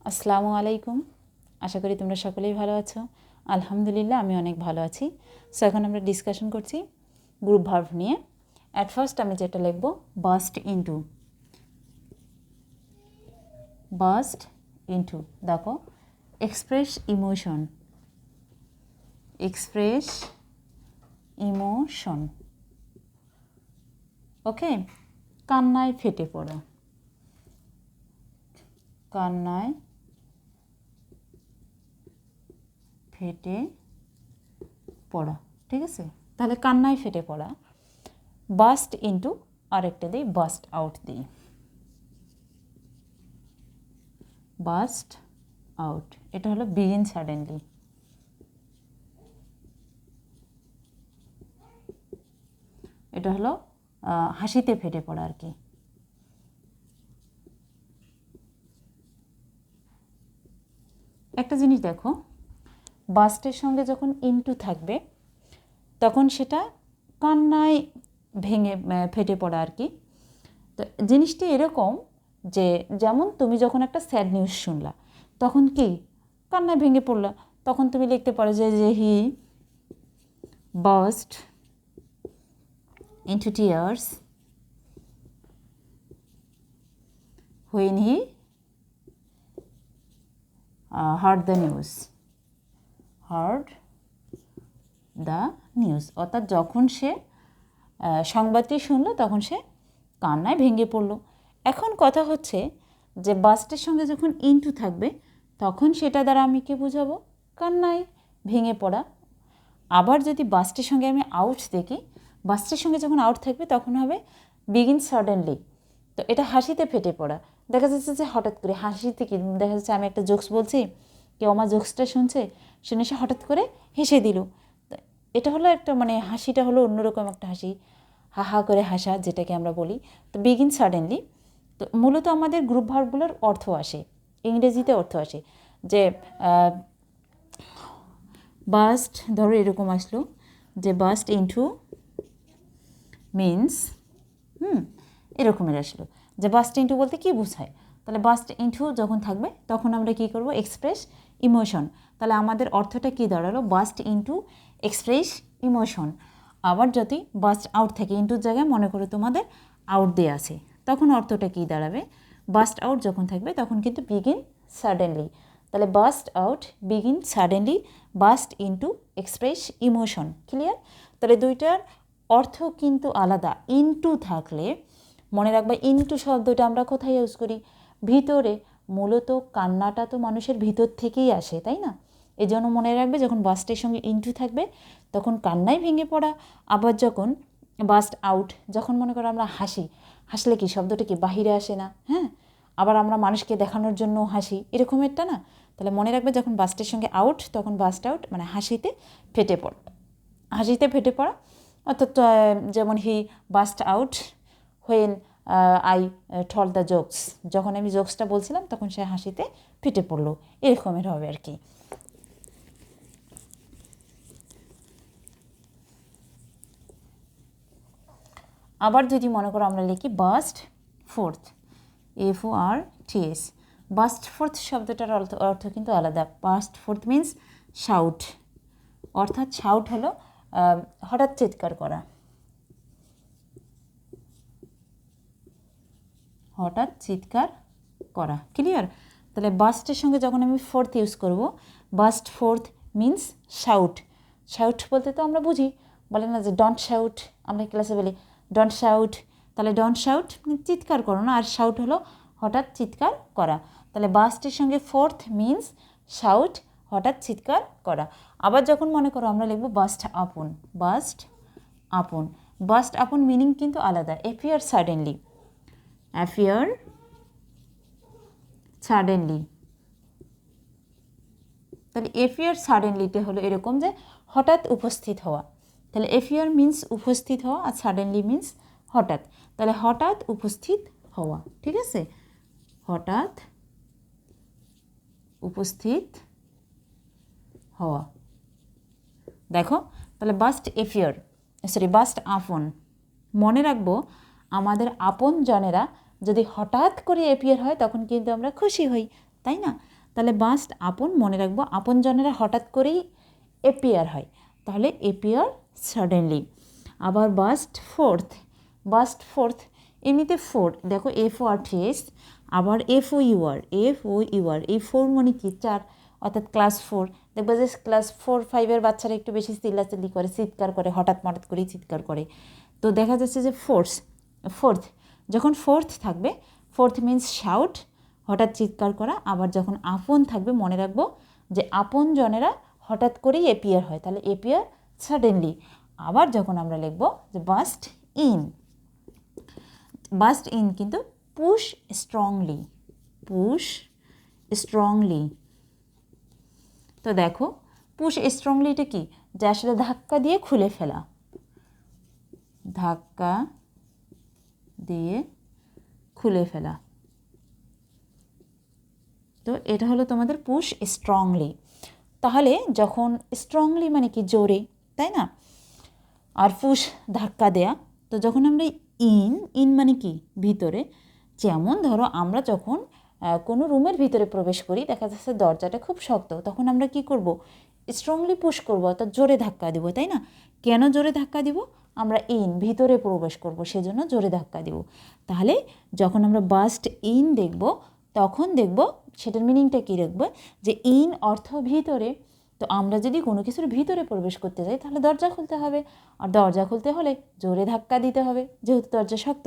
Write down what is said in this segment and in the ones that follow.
আসসালামুআলাইকুম। আশা করি তোমরা সকলেই ভালো আছো। আলহামদুলিল্লাহ আমি অনেক ভালো আছি। সো এখন আমরা ডিসকাশন করছি গ্রুপ ভার্ব নিয়ে। অ্যাট ফার্স্ট আমি যেটা লিখব বাস্ট ইনটু। বাস্ট ইনটু দেখো এক্সপ্রেস ইমোশন। এক্সপ্রেস ইমোশন, ওকে। কান্নায় ফেটে পড়া। কান্নায় ফেটে পড়া, ঠিক আছে। তাহলে কান্নায় ফেটে পড়া। বাস্ট ইনটু আরেকটা দিই, বাস্ট আউট দিই। বাস্ট আউট, এটা হলো বিগিন সাডেনলি। এটা হলো হাসিতে ফেটে পড়া আর কি। একটা জিনিস দেখো, বাস্টের সঙ্গে যখন ইনটু থাকবে তখন সেটা কান্নায় ভেঙে ফেটে পড়া আর কি। তো জিনিসটি এরকম যে যেমন তুমি যখন একটা স্যাড নিউজ শুনলা তখন কি কান্নায় ভেঙে পড়লা, তখন তুমি লিখতে পারো যে হি bast into tears when he heard the news. heard the news, অর্থাৎ যখন সে সংবাদটি শুনলো তখন সে কান্নায় ভেঙে পড়লো। এখন কথা হচ্ছে যে বাস্টের সঙ্গে যখন ইনটু থাকবে তখন সেটা দ্বারা আমি কি বোঝাবো? কান্নায় ভেঙে পড়া। আবার যদি বাস্টের সঙ্গে আমি আউট দেখি, বাস্টের সঙ্গে যখন আউট থাকবে তখন হবে বিগিন সাডেনলি। তো এটা হাসিতে ফেটে পড়া। দেখা যাচ্ছে যে হঠাৎ করে হাসিতে কি দেখা যাচ্ছে আমি একটা জোকস বলছি, কেউ আমার জোকসটা শুনছে, শুনে সে হঠাৎ করে হেসে দিল। এটা হলো একটা মানে হাসিটা হলো অন্যরকম একটা হাসি, হা হা করে হাসা যেটাকে আমরা বলি। তো বিগিন সাডেনলি। তো মূলত আমাদের গ্রুপ ভার্বগুলোর অর্থ আসে, ইংরেজিতে অর্থ আসে যে বাস্ট, ধরো এরকম আসলো যে বাস্ট ইনটু মিন্স এরকমের আসলো যে বাস্ট ইনটু বলতে কি বোঝায়। তাহলে বাস্ট ইনটু যখন থাকবে তখন আমরা কি করব? Express emotion. তাহলে আমাদের অর্থটা কি দাঁড়ালো? Burst into express emotion. আবার যদি বাস্ট আউট থাকে ইনটুর জায়গায় মনে করো তোমাদের আউট দিয়ে আছে, তখন অর্থটা কি দাঁড়াবে? বাস্ট আউট যখন থাকবে তখন কিন্তু বিগিন সাডেনলি। তাহলে burst out, begin suddenly, burst into express emotion. Clear? তাহলে দুইটার অর্থ কিন্তু আলাদা। ইনটু থাকলে মনে রাখবে, ইনটু শব্দটা আমরা কোথায় ইউজ করি? ভিতরে। মূলত কান্নাটা তো মানুষের ভিতর থেকেই আসে, তাই না? এই জন্য মনে রাখবে যখন বাস্টের সঙ্গে ইনটু থাকবে তখন কান্নায় ভেঙে পড়া। আবার যখন বাস্ট আউট, যখন মনে করো আমরা হাসলে কি শব্দটা কি বাহিরে আসে না? হ্যাঁ, আবার আমরা মানুষকে দেখানোর জন্য হাসি, এরকম একটা না। তাহলে মনে রাখবে যখন বাস্টের সঙ্গে আউট তখন বাস্ট আউট মানে হাসিতে ফেটে পড়া। হাসিতে ফেটে পড়া অর্থাৎ যেমন he bust out when I told the jokes, যখন আমি জোকসটা বলছিলাম তখন সে হাসিতে ফেটে পড়লো, এরকমের হবে আর কি। আবার যদি মনে করো আমরা লিখি burst forth, FORTH। Burst forth শব্দটার অর্থ কিন্তু আলাদা। বাস্ট ফোর্থ মিন্স শাউট, অর্থাৎ শাউট হলো হঠাৎ চিৎকার করা। হঠাৎ চিৎকার করা। ক্লিয়ার? তাহলে বাস্টের সঙ্গে যখন আমি ফোর্থ ইউজ করব, burst forth means shout. Shout বলতে তো আমরা বুঝি, বলে না যে ডন্ট শাউট, আমরা ক্লাসে বলি ডন্ট শাউট। তাহলে ডন্ট শাউট চিৎকার করো না, আর শাউট হলো হঠাৎ চিৎকার করা। তাহলে বাস্টের সঙ্গে ফোর্থ মিন্স শাউট, হঠাৎ চিৎকার করা। আবার যখন মনে করো আমরা লিখব বাস্ট আপন। বাস্ট আপন, বাস্ট আপন মিনিং কিন্তু আলাদা। Appear suddenly, appear suddenly. তাহলে অ্যাপিয়ার সাডেনলিতে হলো এরকম যে হঠাৎ উপস্থিত হওয়া। তাহলে অ্যাপিয়ার মিন্স উপস্থিত হওয়া, আর সাডেনলি মিন্স হঠাৎ। তাহলে হঠাৎ উপস্থিত হওয়া, ঠিক আছে? হঠাৎ উপস্থিত হওয়া। দেখো, তাহলে বাস্ট অ্যাপিয়ার, বাস্ট আপন। মনে রাখবো আমাদের আপন জনেরা যদি হঠাৎ করে অ্যাপিয়ার হয় তখন কিন্তু আমরা খুশি হই, তাই না? তাহলে বাস্ট আপন মনে রাখবো আপনজনেরা হঠাৎ করেই অ্যাপিয়ার হয়, তাহলে অ্যাপিয়ার সাডেনলি। আবার বাস্ট ফোর্থ এমনিতে ফোর দেখো FORTH, আবার FOUR এই ফোর মানে কি 4, অর্থাৎ ক্লাস 4। দেখবে যে ক্লাস 4-5 বাচ্চারা একটু বেশি চিল্লাচিল্লি করে, চিৎকার করে, হঠাৎ করেই চিৎকার করে। তো দেখা যাচ্ছে যে ফোর্থ যখন ফোর্থ থাকবে, ফোর্থ মিনস শাউট, হঠাৎ চিৎকার করা। আবার যখন আপন থাকবে মনে রাখবো যে আপন জনেরা হঠাৎ করেই অ্যাপিয়ার হয়, তাহলে অ্যাপিয়ার সাডেনলি। আবার যখন আমরা লিখবো যে বাস্ট ইন কিন্তু পুশ স্ট্রংলি। তো দেখো পুশ স্ট্রংলিটা কি, যে আসলে ধাক্কা দিয়ে খুলে ফেলা, তো এটা হলো তোমাদের পুশ স্ট্রংলি। তাহলে যখন স্ট্রংলি মানে কি জোরে, তাই না, আর পুশ ধাক্কা দেয়া। তো যখন আমরা ইন মানে কি ভিতরে, যেমন ধরো আমরা যখন কোনো রুমের ভিতরে প্রবেশ করি, দেখা যাচ্ছে দরজাটা খুব শক্ত, তখন আমরা কি করব, স্ট্রংলি পুশ করব, অর্থাৎ জোরে ধাক্কা দিব, তাই না। কেন জোরে ধাক্কা দিব, আমরা ভিতরে প্রবেশ করব, সেজন্য জোরে ধাক্কা দিব। তাহলে যখন আমরা বাস্ট ইন দেখব, তখন দেখব সেটার মিনিংটা কী রাখবো, যে ইন অর্থ ভিতরে। তো আমরা যদি কোনো কিছুর ভিতরে প্রবেশ করতে যাই, তাহলে দরজা খুলতে হবে, আর দরজা খুলতে হলে জোরে ধাক্কা দিতে হবে, যেহেতু দরজা শক্ত।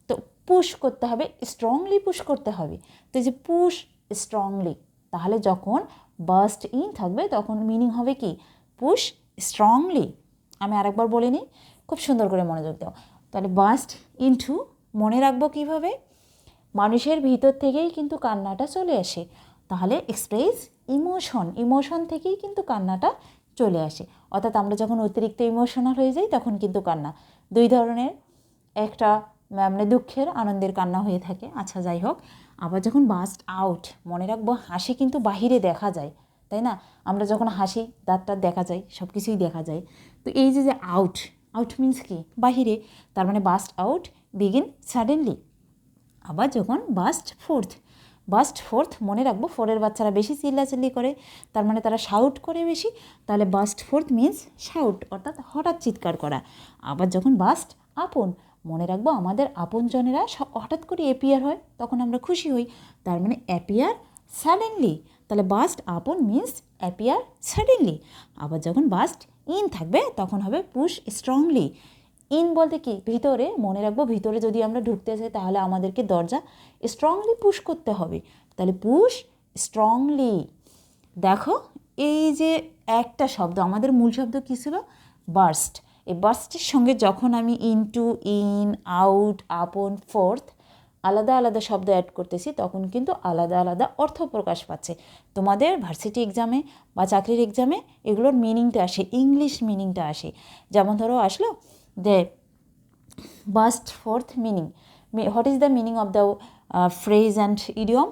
তো পুশ করতে হবে, স্ট্রংলি পুশ করতে হবে। তো এই যে পুশ স্ট্রংলি, তাহলে যখন বাস্ট ইন থাকবে তখন মিনিং হবে কি, পুশ স্ট্রংলি। আমি আরেকবার বলে নিই, খুব সুন্দর করে মনোযোগ দাও। তাহলে বাস্ট ইনটু মনে রাখবো কিভাবে, মানুষের ভিতর থেকেই কিন্তু কান্নাটা চলে আসে, তাহলে এক্সপ্রেস ইমোশন থেকেই কিন্তু কান্নাটা চলে আসে। অর্থাৎ আমরা যখন অতিরিক্ত ইমোশনাল হয়ে যাই তখন কিন্তু কান্না 2 ধরনের, একটা মানে দুঃখের, আনন্দের কান্না হয়ে থাকে। আচ্ছা যাই হোক, আবার যখন বাস্ট আউট মনে রাখবো, হাসি কিন্তু বাহিরে দেখা যায়, তাই না, আমরা যখন হাসি দাঁতটা দেখা যায়, সব কিছুই দেখা যায়। তো এই যে আউট মিন্স কি বাহিরে, তার মানে বাস্ট আউট বিগিন সাডেনলি। আবার যখন বাস্ট ফোর্থ মনে রাখবো, 4-এর বাচ্চারা বেশি চিল্লাচিল্লি করে, তার মানে তারা শাউট করে বেশি, তাহলে বাস্ট ফোর্থ মিন্স শাউট, অর্থাৎ হঠাৎ চিৎকার করা। আবার যখন বাস্ট আপন মনে রাখবো, আমাদের আপনজনেরা হঠাৎ করে অ্যাপিয়ার হয়, তখন আমরা খুশি হই, তার মানে অ্যাপিয়ার সাডেনলি। তাহলে বাস্ট আপন মিন্স অ্যাপিয়ার সাডেনলি। আবার যখন বাস্ট ইন থাকবে তখন হবে পুশ স্ট্রংলি। ইন বলতে কি ভিতরে, মনে রাখবো ভিতরে যদি আমরা ঢুকতে চাই তাহলে আমাদেরকে দরজা স্ট্রংলি পুশ করতে হবে, তাহলে পুশ স্ট্রংলি। দেখো এই যে একটা শব্দ, আমাদের মূল শব্দ কী ছিল, বার্স্ট। এই বার্স্টের সঙ্গে যখন আমি ইনটু, ইন, আউট, আপন, ফোর্থ আলাদা আলাদা শব্দ অ্যাড করতেছি, তখন কিন্তু আলাদা আলাদা অর্থ প্রকাশ পাচ্ছে। তোমাদের ভার্সিটি এক্সামে বা চাকরির এক্সামে এগুলোর মিনিংটা আসে, ইংলিশ মিনিংটা আসে। যেমন ধরো আসলো the burst forth meaning, what is the meaning of the phrase and idiom,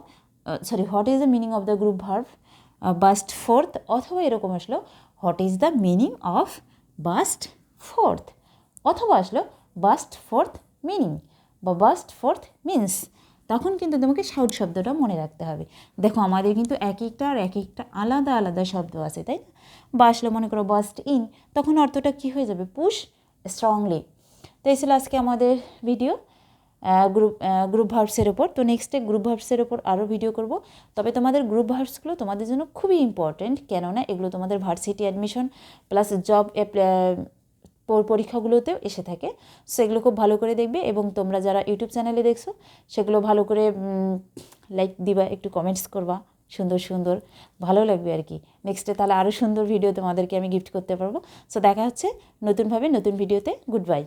what is the meaning of the group verb burst forth, অথবা এরকম আসলো what is the meaning of burst forth, অথবা আসলো burst forth meaning বা burst forth means, তখন কিন্তু তোমাকে shout শব্দটা মনে রাখতে হবে। দেখো আমাদের কিন্তু এক একটা আলাদা আলাদা শব্দ আছে, তাই না। বা আসলে মনে করো বাস্ট ইন, তখন অর্থটা কি হয়ে যাবে, পুশ স্ট্রংলি। তো এই ছিল আজকে আমাদের ভিডিও গ্রুপ ভার্বসের ওপর। তো নেক্সটে গ্রুপ ভার্বসের ওপর আরও ভিডিও করব। তবে তোমাদের গ্রুপ ভার্বসগুলো তোমাদের জন্য খুবই ইম্পর্টেন্ট, কেননা এগুলো তোমাদের ভার্সিটি অ্যাডমিশন প্লাস জব পরীক্ষাগুলোতেও এসে থাকে। সো এগুলো খুব ভালো করে দেখবে, এবং তোমরা যারা ইউটিউব চ্যানেলে দেখছো সেগুলো ভালো করে লাইক দিবা, একটু কমেন্টস করবা, সুন্দর ভালো লাগবে আর কি। নেক্সটে তাহলে আরও সুন্দর ভিডিও তোমাদেরকে আমি গিফট করতে পারবো। সো দেখা হচ্ছে নতুন ভিডিওতে। Good bye.